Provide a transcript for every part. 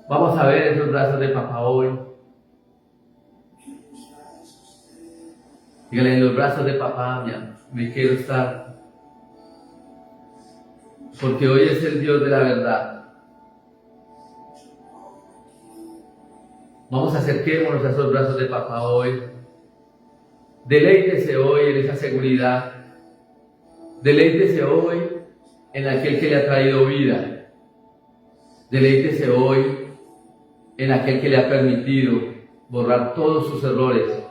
Vamos a ver esos brazos de papá hoy. Dígale, en los brazos de papá, me quiero estar. Porque hoy es el Dios de la verdad. Vamos, acerquémonos a esos brazos de papá hoy. Deleítese hoy en esa seguridad. Deleítese hoy en aquel que le ha traído vida. Deleítese hoy en aquel que le ha permitido borrar todos sus errores.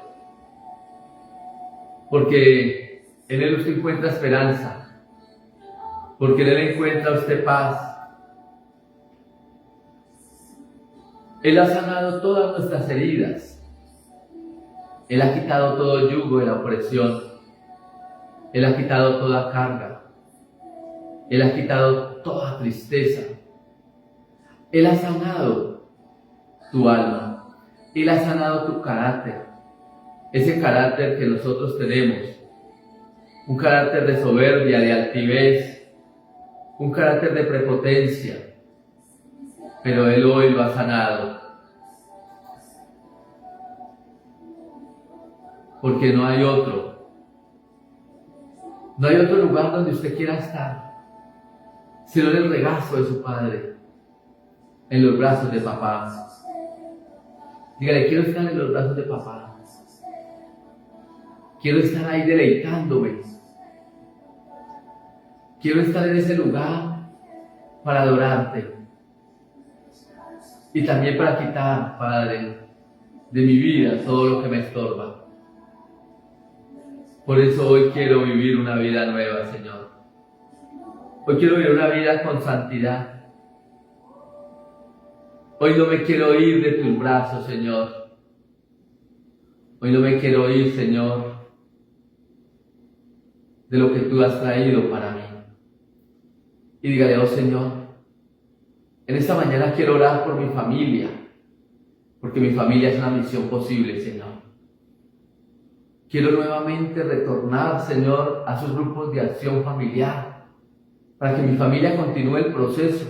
Porque en Él usted encuentra esperanza. Porque en Él encuentra usted paz. Él ha sanado todas nuestras heridas. Él ha quitado todo yugo de la opresión. Él ha quitado toda carga. Él ha quitado toda tristeza. Él ha sanado tu alma. Él ha sanado tu carácter. Ese carácter que nosotros tenemos. Un carácter de soberbia, de altivez. Un carácter de prepotencia. Pero Él hoy lo ha sanado. Porque no hay otro. No hay otro lugar donde usted quiera estar, sino en el regazo de su Padre, en los brazos de papá. Dígale, quiero estar en los brazos de papá. Quiero estar ahí deleitándome. Quiero estar en ese lugar para adorarte. Y también para quitar, Padre, de mi vida todo lo que me estorba. Por eso hoy quiero vivir una vida nueva, Señor. Hoy quiero vivir una vida con santidad. Hoy no me quiero ir de tus brazos, Señor. Hoy no me quiero ir, Señor, de lo que tú has traído para mí. Y dígale, oh Señor, en esta mañana quiero orar por mi familia, porque mi familia es una misión posible, Señor. Quiero nuevamente retornar, Señor, a sus grupos de acción familiar, para que mi familia continúe el proceso.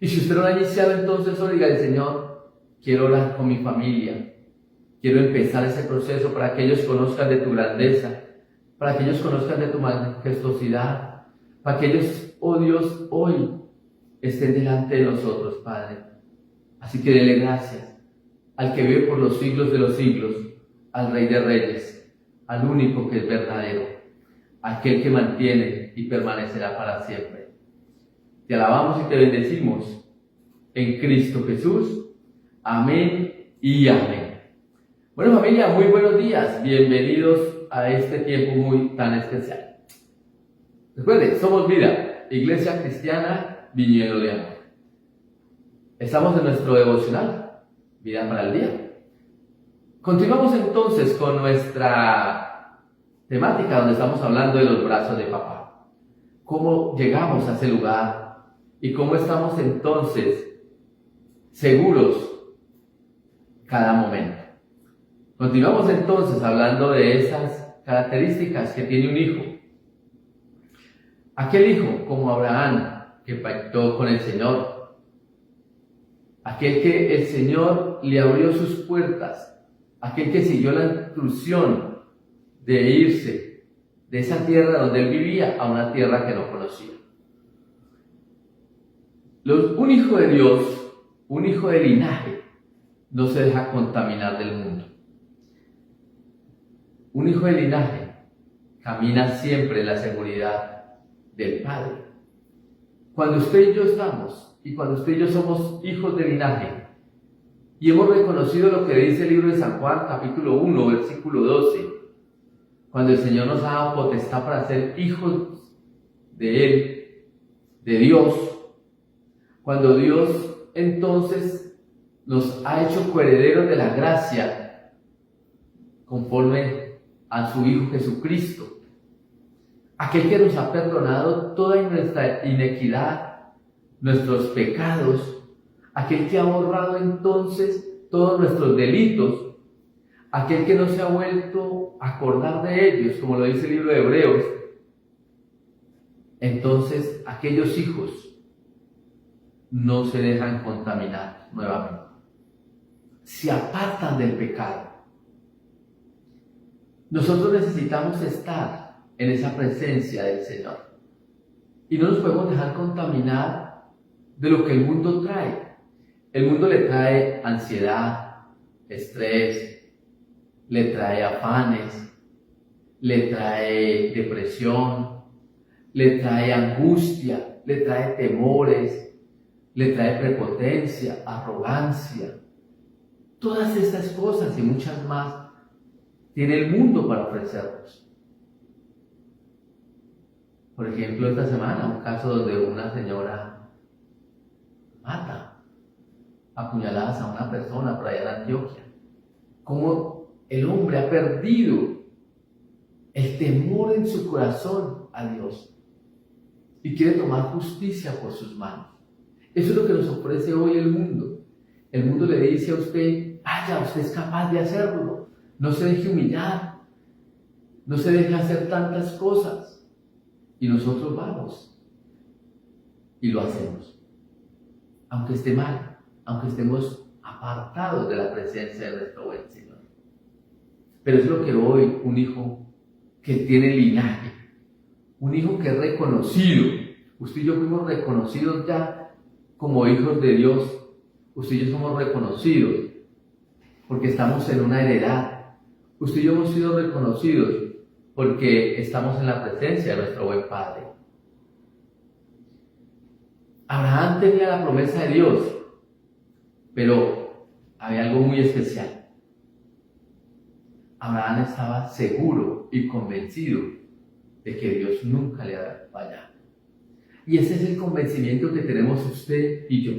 Y si usted no lo ha iniciado, entonces hoy dígale, Señor, quiero orar con mi familia. Quiero empezar ese proceso para que ellos conozcan de tu grandeza, para que ellos conozcan de tu majestuosidad, para que ellos, oh Dios, hoy estén delante de nosotros, Padre. Así que dele gracias al que vive por los siglos de los siglos, al Rey de Reyes, al único que es verdadero, aquel que mantiene y permanecerá para siempre. Te alabamos y te bendecimos en Cristo Jesús. Amén y amén. Bueno, familia, muy buenos días. Bienvenidos a este tiempo muy tan especial. Recuerden, somos Vida, Iglesia Cristiana Viñedo de Amor. Estamos en nuestro devocional, Vida para el Día. Continuamos entonces con nuestra temática donde estamos hablando de los brazos de papá. ¿Cómo llegamos a ese lugar? ¿Y cómo estamos entonces seguros cada momento? Continuamos entonces hablando de esas características que tiene un hijo. Aquel hijo como Abraham que pactó con el Señor. Aquel que el Señor le abrió sus puertas. Aquel que siguió la instrucción de irse de esa tierra donde él vivía a una tierra que no conocía. Un hijo de Dios, un hijo de linaje, no se deja contaminar del mundo. Un hijo de linaje camina siempre en la seguridad del Padre. Cuando usted y yo estamos, y cuando usted y yo somos hijos de linaje, y hemos reconocido lo que dice el libro de San Juan, capítulo 1, versículo 12, cuando el Señor nos ha dado potestad para ser hijos de Él, de Dios, cuando Dios entonces nos ha hecho coherederos de la gracia, conforme a su Hijo Jesucristo, aquel que nos ha perdonado toda nuestra inequidad, nuestros pecados, aquel que ha borrado entonces todos nuestros delitos, aquel que no se ha vuelto a acordar de ellos, como lo dice el libro de Hebreos. Entonces, aquellos hijos no se dejan contaminar nuevamente. Se apartan del pecado. Nosotros necesitamos estar en esa presencia del Señor. Y no nos podemos dejar contaminar de lo que el mundo trae. El mundo le trae ansiedad, estrés, le trae afanes, le trae depresión, le trae angustia, le trae temores, le trae prepotencia, arrogancia. Todas estas cosas y muchas más tiene el mundo para ofrecernos. Por ejemplo, esta semana, un caso donde una señora mata a puñaladas a una persona por allá en Antioquia. Cómo el hombre ha perdido el temor en su corazón a Dios y quiere tomar justicia por sus manos. Eso es lo que nos ofrece hoy el mundo. El mundo le dice a usted: vaya, usted es capaz de hacerlo, no se deje humillar, no se deje hacer tantas cosas. Y nosotros vamos y lo hacemos, aunque esté mal, aunque estemos apartados de la presencia de nuestro buen Señor. Pero es lo que hoy un hijo que tiene linaje, un hijo que es reconocido, usted y yo fuimos reconocidos ya como hijos de Dios, usted y yo somos reconocidos porque estamos en una heredad, usted y yo hemos sido reconocidos porque estamos en la presencia de nuestro buen Padre. Abraham tenía la promesa de Dios, pero había algo muy especial. Abraham estaba seguro y convencido de que Dios nunca le había fallado. Y ese es el convencimiento que tenemos usted y yo.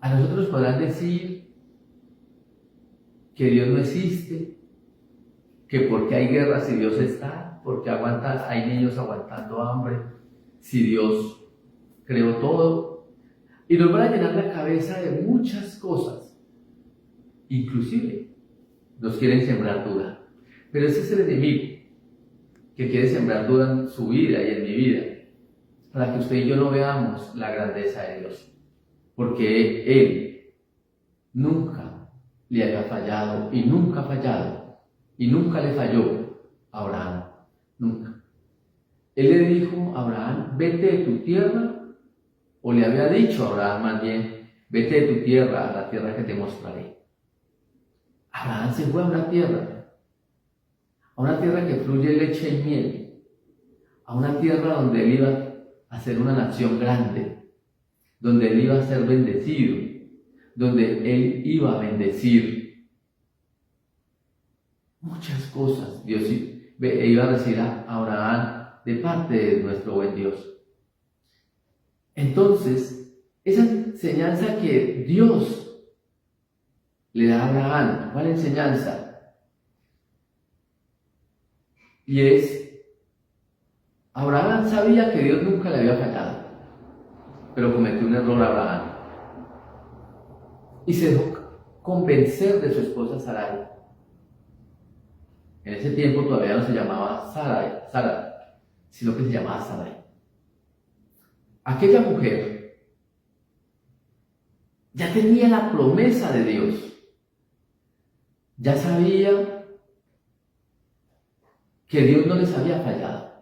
A nosotros podrán decir que Dios no existe, que porque hay guerra si Dios está, porque hay niños aguantando hambre, si Dios creó todo, y nos van a llenar la cabeza de muchas cosas, inclusive nos quieren sembrar duda, pero ese es el enemigo que quiere sembrar duda en su vida y en mi vida, para que usted y yo no veamos la grandeza de Dios, porque Él nunca le había fallado y nunca ha fallado. Y nunca le falló a Abraham, nunca. Él le dijo a Abraham: vete de tu tierra, o le había dicho a Abraham más bien: vete de tu tierra a la tierra que te mostraré. Abraham se fue a una tierra que fluye leche y miel, a una tierra donde él iba a ser una nación grande, donde él iba a ser bendecido, donde él iba a bendecir muchas cosas. Dios iba a recibir a Abraham de parte de nuestro buen Dios. Entonces, esa enseñanza que Dios le da a Abraham, ¿cuál enseñanza? Y es: Abraham sabía que Dios nunca le había fallado, pero cometió un error Abraham y se dejó convencer de su esposa Sarai. En ese tiempo todavía no se llamaba Sarai, sino que se llamaba Sarai. Aquella mujer ya tenía la promesa de Dios, ya sabía que Dios no les había fallado,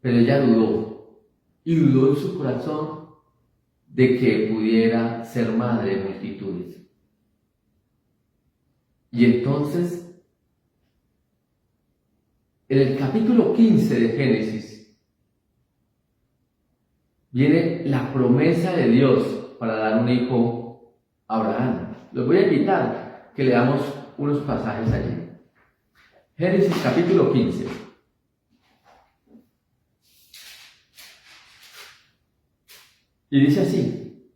pero ella dudó, y dudó en su corazón de que pudiera ser madre de multitudes. Y entonces, en el capítulo 15 de Génesis, viene la promesa de Dios para dar un hijo a Abraham. Los voy a invitar que leamos unos pasajes allí. Génesis capítulo 15. Y dice así: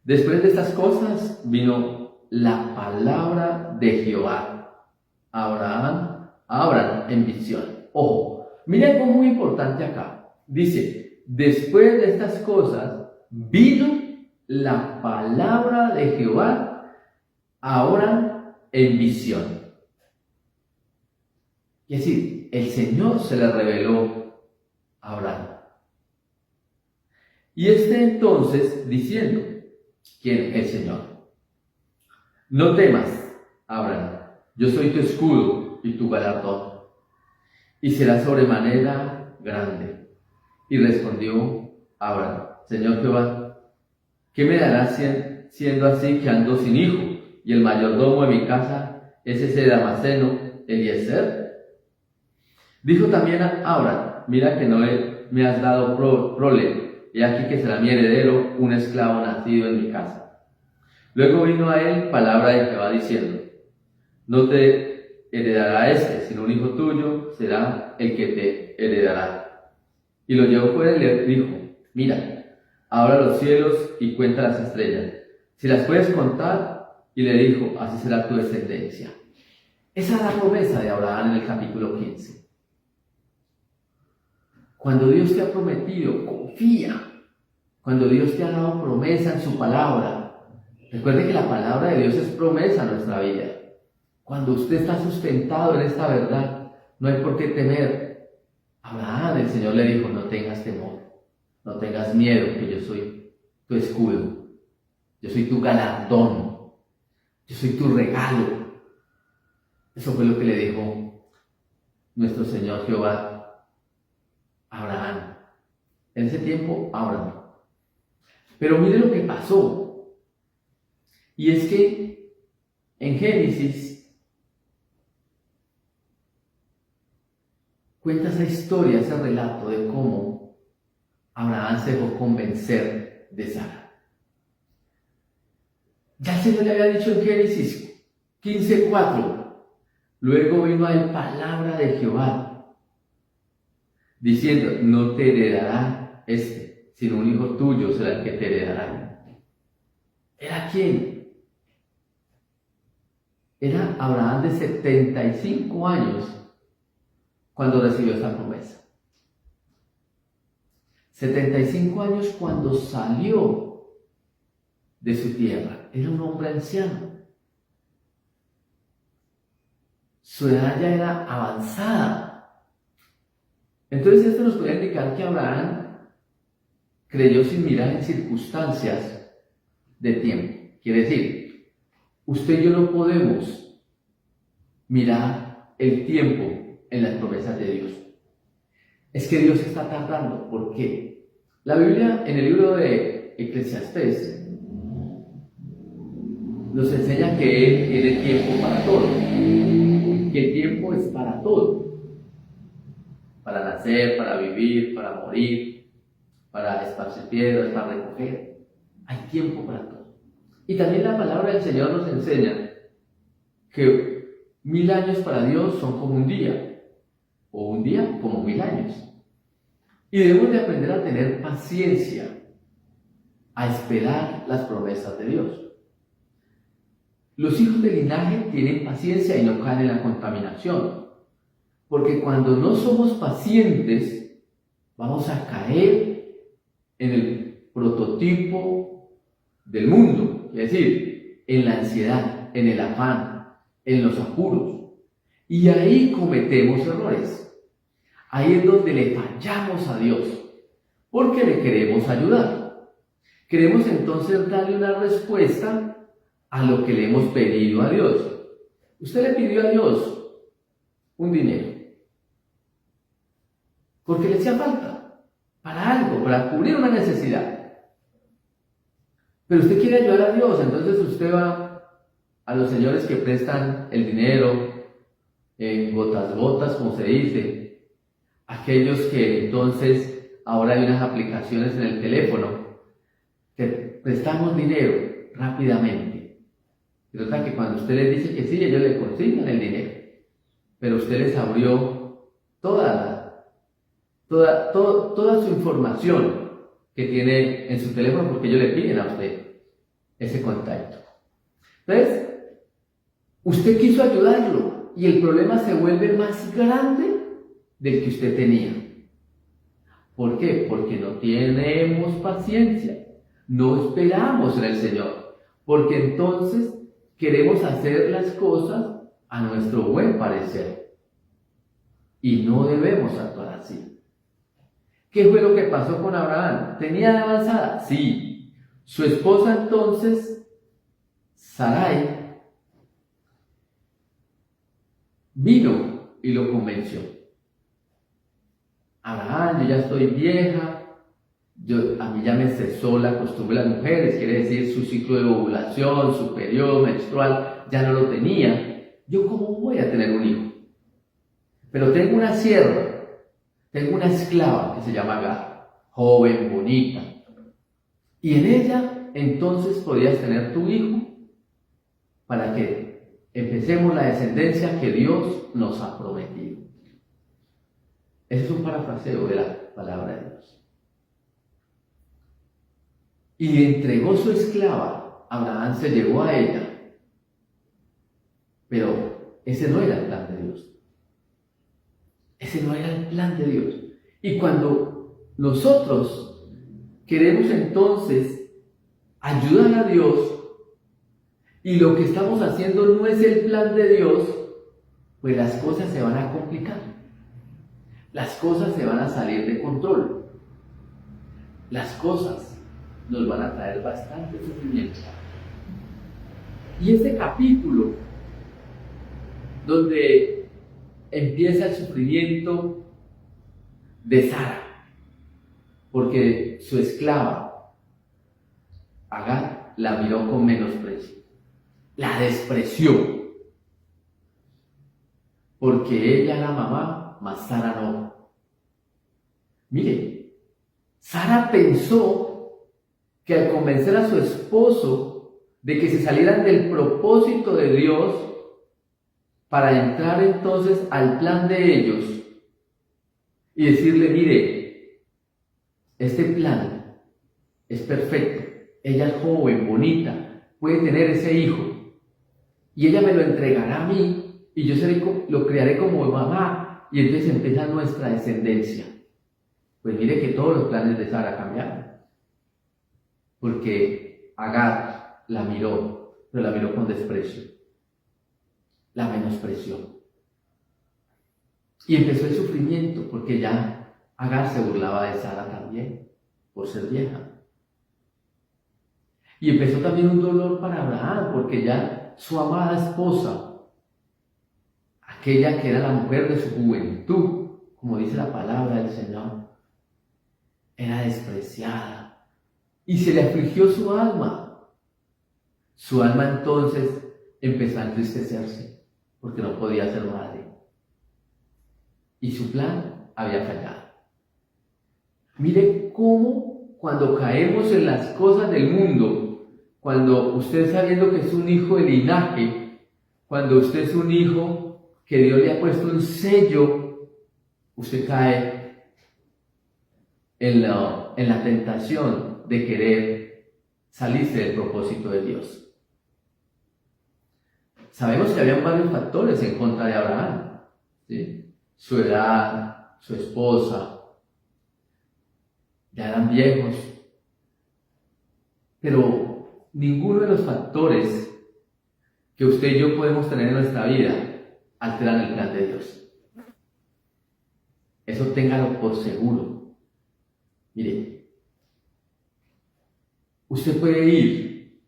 después de estas cosas vino la palabra de Jehová a Abraham en visión. Ojo, mira algo muy importante acá. Dice: después de estas cosas vino la palabra de Jehová a Abraham en visión. Es decir, el Señor se le reveló a Abraham. Y entonces diciendo, ¿quién? El Señor. No temas, Abraham, yo soy tu escudo y tu galardón, y será sobremanera grande. Y respondió Abraham, Señor Jehová, ¿qué me darás siendo así que ando sin hijo, y el mayordomo de mi casa es ese Damaseno, Eliezer? Dijo también a Abraham, mira que no me has dado prole, he aquí que será mi heredero, un esclavo nacido en mi casa. Luego vino a él palabra de Jehová diciendo, no te heredará sino un hijo tuyo será el que te heredará. Y lo llevó fuera y le dijo, mira, abra los cielos y cuenta las estrellas, si las puedes contar. Y le dijo, así será tu descendencia. Esa es la promesa de Abraham en el capítulo 15. Cuando Dios te ha prometido, confía. Cuando Dios te ha dado promesa en su palabra, recuerde que la palabra de Dios es promesa en nuestra vida. Cuando usted está sustentado en esta verdad, no hay por qué temer. Abraham, el Señor le dijo, no tengas temor, no tengas miedo, que yo soy tu escudo, yo soy tu galardón, yo soy tu regalo. Eso fue lo que le dijo nuestro Señor Jehová a Abraham. En ese tiempo, Abraham. Pero mire lo que pasó. Y es que en Génesis cuenta esa historia, ese relato de cómo Abraham se dejó convencer de Sara. Ya el Señor le había dicho en Génesis 15:4. Luego vino a él palabra de Jehová, diciendo, no te heredará sino un hijo tuyo será el que te heredará. ¿Era quién? Era Abraham de 75 años cuando recibió esta promesa. 75 años cuando salió de su tierra. Era un hombre anciano. Su edad ya era avanzada. Entonces esto nos puede indicar que Abraham creyó sin mirar en circunstancias de tiempo. Quiere decir, usted y yo no podemos mirar el tiempo en las promesas de Dios. Es que Dios está tardando. ¿Por qué? La Biblia, en el libro de Eclesiastés, nos enseña que Él tiene tiempo para todo. Que el tiempo es para todo. Para nacer, para vivir, para morir, para esparcir piedras, para recoger. Hay tiempo para todo. Y también la palabra del Señor nos enseña que 1000 años para Dios son como un día, o un día como 1000 años. Y debemos de aprender a tener paciencia, a esperar las promesas de Dios. Los hijos del linaje tienen paciencia y no caen en la contaminación, porque cuando no somos pacientes, vamos a caer en el prototipo del mundo, es decir, en la ansiedad, en el afán, en los apuros. Y ahí cometemos errores. Ahí es donde le fallamos a Dios, porque le queremos ayudar. Queremos entonces darle una respuesta a lo que le hemos pedido a Dios. Usted le pidió a Dios un dinero, porque le hacía falta, para algo, para cubrir una necesidad. Pero usted quiere ayudar a Dios, entonces usted va a los señores que prestan el dinero, gotas, como se dice, aquellos que entonces ahora hay unas aplicaciones en el teléfono, que prestamos dinero rápidamente. Y resulta que cuando usted les dice que sí, ellos le consignan el dinero, pero usted les abrió toda su información que tiene en su teléfono, porque ellos le piden a usted ese contacto. Entonces, usted quiso ayudarlo y el problema se vuelve más grande del que usted tenía. ¿Por qué? Porque no tenemos paciencia, no esperamos en el Señor, porque entonces queremos hacer las cosas a nuestro buen parecer y no debemos actuar así. ¿Qué fue lo que pasó con Abraham? ¿Tenía edad avanzada? Sí. Su esposa entonces, Sarai, vino y lo convenció. Abraham, yo ya estoy vieja, a mí ya me cesó la costumbre de las mujeres, quiere decir su ciclo de ovulación, su periodo menstrual, ya no lo tenía. ¿Yo cómo voy a tener un hijo? Pero tengo una sierva, tengo una esclava que se llama Agar, joven, bonita. Y en ella entonces podías tener tu hijo para que empecemos la descendencia que Dios nos ha prometido. Ese es un parafraseo de la palabra de Dios. Y entregó su esclava. Abraham se llevó a ella. Pero ese no era el plan de Dios. Ese no era el plan de Dios. Y cuando nosotros queremos entonces ayudar a Dios y lo que estamos haciendo no es el plan de Dios, pues las cosas se van a complicar. Las cosas se van a salir de control. Las cosas nos van a traer bastante sufrimiento. Y este capítulo, donde empieza el sufrimiento de Sara, porque su esclava, Agar, la miró con menosprecio, la despreció, porque ella era mamá, mas Sara no. Mire, Sara pensó que al convencer a su esposo de que se salieran del propósito de Dios para entrar entonces al plan de ellos y decirle, mire, este plan es perfecto, ella es joven, bonita, puede tener ese hijo y ella me lo entregará a mí y yo lo criaré como mamá y entonces empieza nuestra descendencia. Pues mire que todos los planes de Sara cambiaron, porque Agar la miró, pero la miró con desprecio, la menospreció. Y empezó el sufrimiento, porque ya Agar se burlaba de Sara también, por ser vieja. Y empezó también un dolor para Abraham, porque ya su amada esposa, aquella que era la mujer de su juventud, como dice la palabra del Señor, era despreciada y se le afligió su alma. Su alma entonces empezó a entristecerse porque no podía ser madre y su plan había fallado. Mire cómo cuando caemos en las cosas del mundo, cuando usted sabiendo que es un hijo de linaje, cuando usted es un hijo que Dios le ha puesto un sello, usted cae en la tentación de querer salirse del propósito de Dios. Sabemos que había varios factores en contra de Abraham, ¿sí? Su edad, su esposa, ya eran viejos, pero ninguno de los factores que usted y yo podemos tener en nuestra vida alteran el plan de Dios. Eso téngalo por seguro. Mire, usted puede ir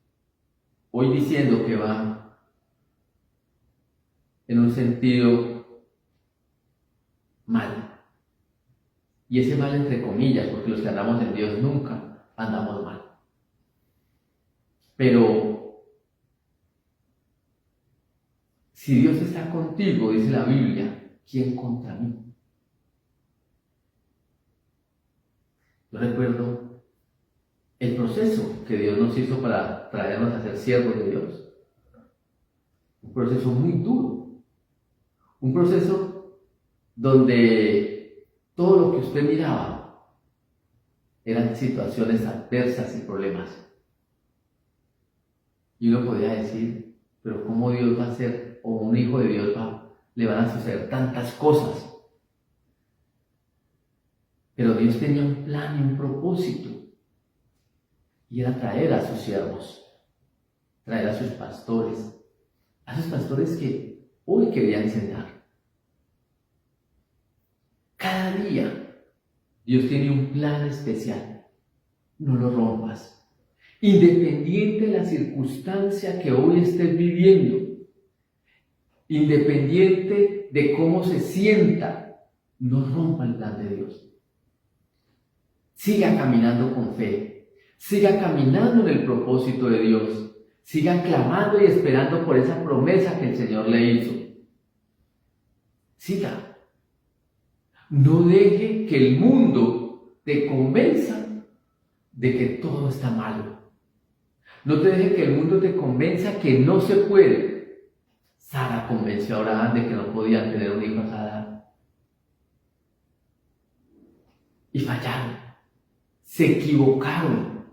hoy diciendo que va en un sentido mal. Y ese mal entre comillas, porque los que andamos en Dios nunca andamos mal. Pero si Dios está contigo, dice la Biblia, ¿quién contra mí? Yo recuerdo el proceso que Dios nos hizo para traernos a ser siervos de Dios. Un proceso muy duro. Un proceso donde todo lo que usted miraba eran situaciones adversas y problemas. Y uno podía decir, pero ¿cómo Dios va a ser, o un hijo de Dios le van a suceder tantas cosas? Pero Dios tenía un plan y un propósito. Y era traer a sus siervos, traer a esos pastores que hoy querían enseñar. Cada día Dios tiene un plan especial. No lo rompas. Independiente de la circunstancia que hoy estés viviendo, independiente de cómo se sienta, no rompa el plan de Dios. Siga caminando con fe, siga caminando en el propósito de Dios, siga clamando y esperando por esa promesa que el Señor le hizo. Siga. No deje que el mundo te convenza de que todo está malo. No te deje que el mundo te convenza que no se puede. Sara convenció a Abraham de que no podían tener un hijo a Sara. Y fallaron. Se equivocaron.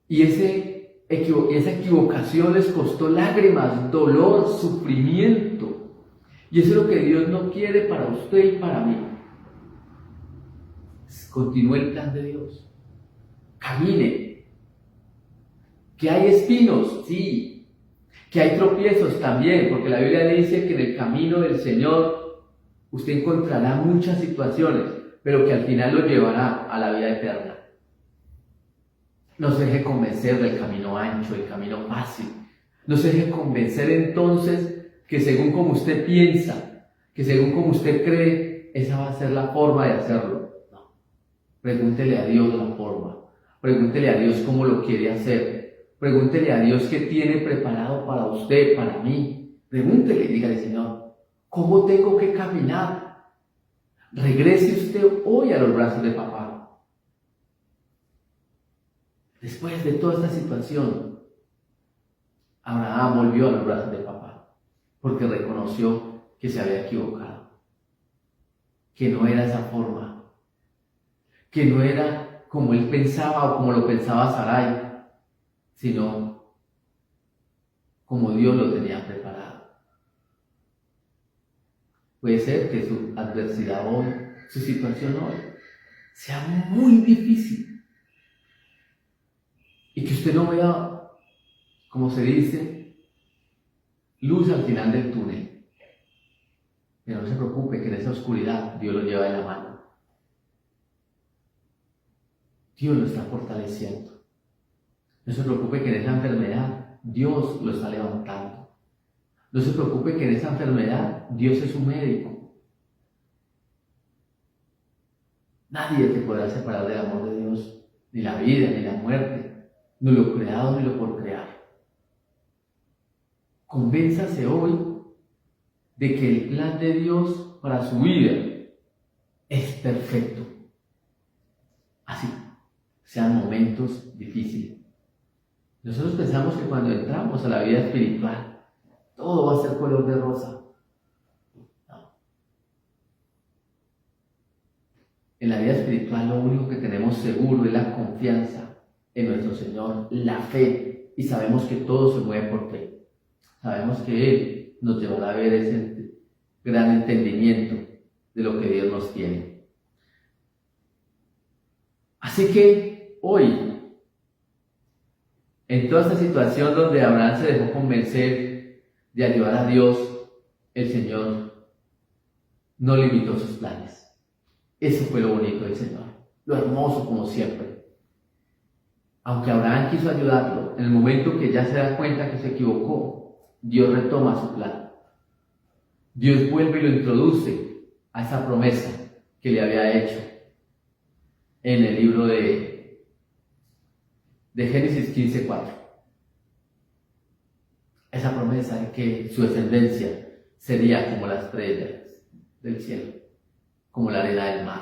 Y esa equivocación les costó lágrimas, dolor, sufrimiento. Y eso es lo que Dios no quiere para usted y para mí. Continúe el plan de Dios. Camine. Que hay espinos, sí. Que hay tropiezos también, porque la Biblia dice que en el camino del Señor usted encontrará muchas situaciones, pero que al final lo llevará a la vida eterna. No se deje convencer del camino ancho, del camino fácil. No se deje convencer entonces que según como usted piensa, que según como usted cree, esa va a ser la forma de hacerlo. No. Pregúntele a Dios la forma. Pregúntele a Dios cómo lo quiere hacer. Pregúntele a Dios qué tiene preparado para usted, para mí. Pregúntele y dígale, Señor, ¿cómo tengo que caminar? Regrese usted hoy a los brazos de papá. Después de toda esta situación, Abraham volvió a los brazos de papá, porque reconoció que se había equivocado, que no era esa forma, que no era como él pensaba o como lo pensaba Sarai, sino como Dios lo tenía preparado. Puede ser que su adversidad hoy, su situación hoy, sea muy difícil y que usted no vea, como se dice, luz al final del túnel. Pero no se preocupe que en esa oscuridad Dios lo lleva de la mano. Dios lo está fortaleciendo. No se preocupe que en esa enfermedad Dios lo está levantando. No se preocupe que en esa enfermedad Dios es su médico. Nadie te podrá separar del amor de Dios, ni la vida, ni la muerte, ni lo creado, ni lo por crear. Convénzase hoy de que el plan de Dios para su vida es perfecto. Así sean momentos difíciles. Nosotros pensamos que cuando entramos a la vida espiritual, todo va a ser color de rosa. No. En la vida espiritual lo único que tenemos seguro es la confianza en nuestro Señor, la fe, y sabemos que todo se mueve por fe. Sabemos que Él nos llevará a ver ese gran entendimiento de lo que Dios nos tiene. Así que hoy, en toda esta situación donde Abraham se dejó convencer de ayudar a Dios, el Señor no limitó sus planes. Eso fue lo bonito del Señor, lo hermoso como siempre. Aunque Abraham quiso ayudarlo, en el momento que ya se da cuenta que se equivocó, Dios retoma su plan. Dios vuelve y lo introduce a esa promesa que le había hecho en el libro de Génesis 15:4. Esa promesa de que su descendencia sería como las estrellas del cielo, como la arena del mar.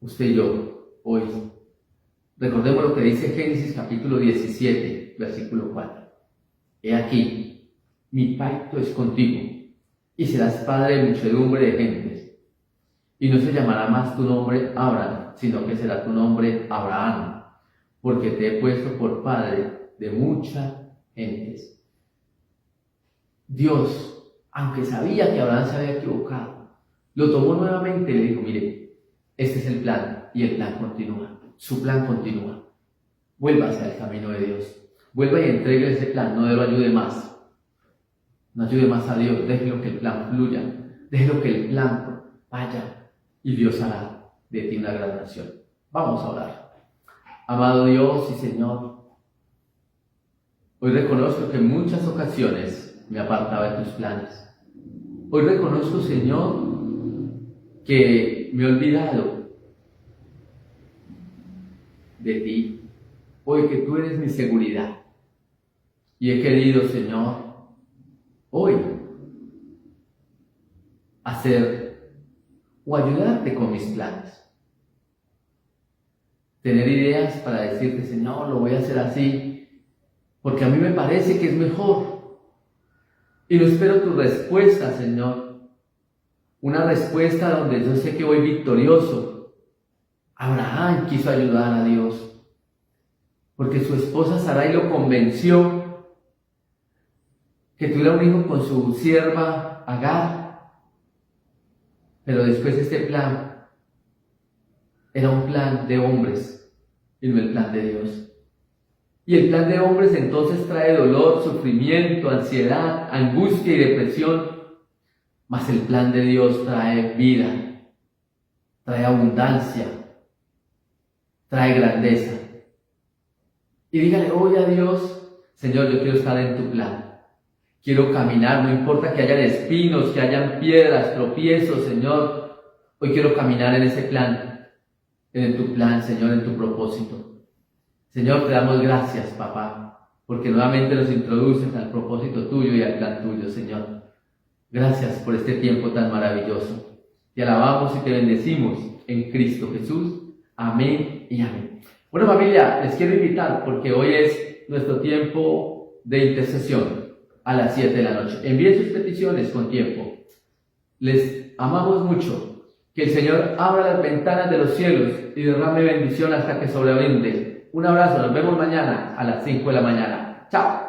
Usted y yo, hoy, recordemos lo que dice Génesis capítulo 17, versículo 4. He aquí, mi pacto es contigo, y serás padre de muchedumbre de gentes. Y no se llamará más tu nombre Abraham, sino que será tu nombre Abraham, porque te he puesto por padre de muchas gentes. Dios, aunque sabía que Abraham se había equivocado, lo tomó nuevamente y le dijo, mire, este es el plan, y el plan continúa, su plan continúa. Vuélvase al camino de Dios, vuelva y entregue ese plan, no lo ayude más. No ayude más a Dios, déjelo que el plan fluya, Déjelo que el plan vaya y Dios hará de ti una gran nación. Vamos a orar. Amado Dios y Señor, hoy reconozco que en muchas ocasiones me apartaba de tus planes. Hoy reconozco, Señor, que me he olvidado de ti. Hoy que tú eres mi seguridad. Y he querido, Señor, hoy hacer o ayudarte con mis planes. Tener ideas para decirte, Señor, lo voy a hacer así, porque a mí me parece que es mejor. Y no espero tu respuesta, Señor. Una respuesta donde yo sé que voy victorioso. Abraham quiso ayudar a Dios, porque su esposa Sarai lo convenció que tuviera un hijo con su sierva Agar. Pero después este plan era un plan de hombres y no el plan de Dios. Y el plan de hombres entonces trae dolor, sufrimiento, ansiedad, angustia y depresión. Mas el plan de Dios trae vida, trae abundancia, trae grandeza. Y dígale hoy a Dios, Señor, yo quiero estar en tu plan. Quiero caminar, no importa que hayan espinos, que hayan piedras, tropiezos, Señor. Hoy quiero caminar en ese plan, en tu plan, Señor, en tu propósito. Señor, te damos gracias, papá, porque nuevamente nos introduces al propósito tuyo y al plan tuyo, Señor. Gracias por este tiempo tan maravilloso. Te alabamos y te bendecimos en Cristo Jesús. Amén y amén. Bueno, familia, les quiero invitar porque hoy es nuestro tiempo de intercesión a las 7 de la noche. Envíen sus peticiones con tiempo. Les amamos mucho. Que el Señor abra las ventanas de los cielos y derrame bendición hasta que sobreabunde. Un abrazo, nos vemos mañana a las 5 de la mañana. Chao.